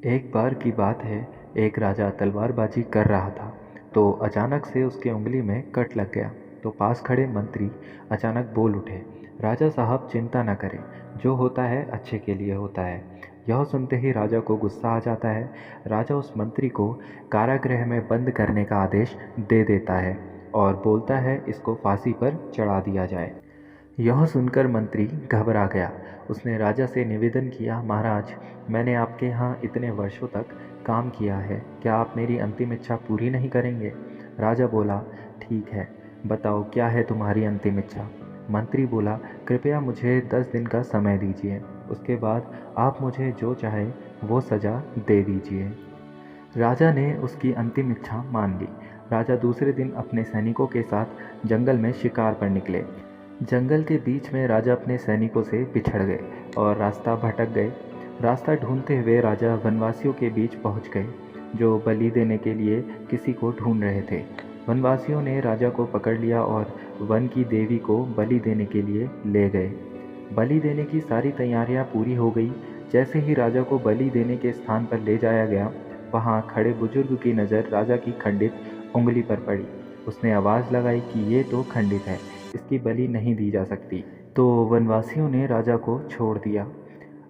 एक बार की बात है, एक राजा तलवारबाजी कर रहा था तो अचानक से उसकी उंगली में कट लग गया। तो पास खड़े मंत्री अचानक बोल उठे, राजा साहब चिंता न करें, जो होता है अच्छे के लिए होता है। यह सुनते ही राजा को गुस्सा आ जाता है। राजा उस मंत्री को कारागृह में बंद करने का आदेश दे देता है और बोलता है इसको फांसी पर चढ़ा दिया जाए। यह सुनकर मंत्री घबरा गया। उसने राजा से निवेदन किया, महाराज, मैंने आपके यहाँ इतने वर्षों तक काम किया है, क्या आप मेरी अंतिम इच्छा पूरी नहीं करेंगे? राजा बोला, ठीक है, बताओ क्या है तुम्हारी अंतिम इच्छा? मंत्री बोला, कृपया मुझे 10 दिन का समय दीजिए, उसके बाद आप मुझे जो चाहे वो सज़ा दे दीजिए। राजा ने उसकी अंतिम इच्छा मान ली। राजा दूसरे दिन अपने सैनिकों के साथ जंगल में शिकार पर निकले। जंगल के बीच में राजा अपने सैनिकों से बिछड़ गए और रास्ता भटक गए। रास्ता ढूंढते हुए राजा वनवासियों के बीच पहुंच गए, जो बलि देने के लिए किसी को ढूंढ रहे थे। वनवासियों ने राजा को पकड़ लिया और वन की देवी को बलि देने के लिए ले गए। बलि देने की सारी तैयारियां पूरी हो गई। जैसे ही राजा को बलि देने के स्थान पर ले जाया गया, वहां खड़े बुजुर्ग की नज़र राजा की खंडित उंगली पर पड़ी। उसने आवाज़ लगाई कि ये तो खंडित है, इसकी बलि नहीं दी जा सकती। तो वनवासियों ने राजा को छोड़ दिया।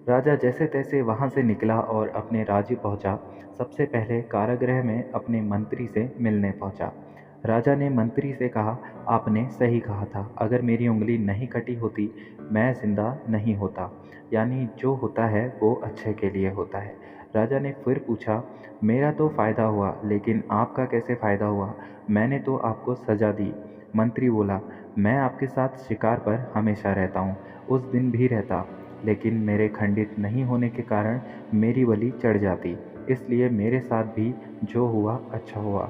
राजा जैसे तैसे वहां से निकला और अपने राज्य पहुंचा। सबसे पहले कारागृह में अपने मंत्री से मिलने पहुंचा। राजा ने मंत्री से कहा, आपने सही कहा था, अगर मेरी उंगली नहीं कटी होती मैं जिंदा नहीं होता। यानी जो होता है वो अच्छे के लिए होता है। राजा ने फिर पूछा, मेरा तो फ़ायदा हुआ, लेकिन आपका कैसे फ़ायदा हुआ? मैंने तो आपको सज़ा दी। मंत्री बोला, मैं आपके साथ शिकार पर हमेशा रहता हूँ, उस दिन भी रहता, लेकिन मेरे खंडित नहीं होने के कारण मेरी बलि चढ़ जाती, इसलिए मेरे साथ भी जो हुआ अच्छा हुआ।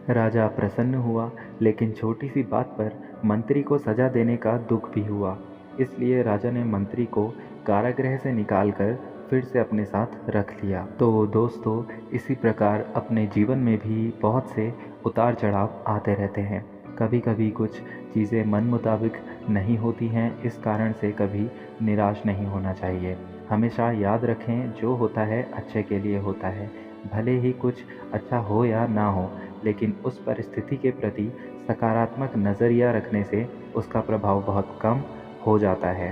राजा प्रसन्न हुआ, लेकिन छोटी सी बात पर मंत्री को सजा देने का दुख भी हुआ। इसलिए राजा ने मंत्री को कारागृह से निकालकर फिर से अपने साथ रख लिया। तो दोस्तों, इसी प्रकार अपने जीवन में भी बहुत से उतार चढ़ाव आते रहते हैं। कभी कभी कुछ चीज़ें मन मुताबिक नहीं होती हैं, इस कारण से कभी निराश नहीं होना चाहिए। हमेशा याद रखें, जो होता है अच्छे के लिए होता है। भले ही कुछ अच्छा हो या ना हो, लेकिन उस परिस्थिति के प्रति सकारात्मक नज़रिया रखने से उसका प्रभाव बहुत कम हो जाता है।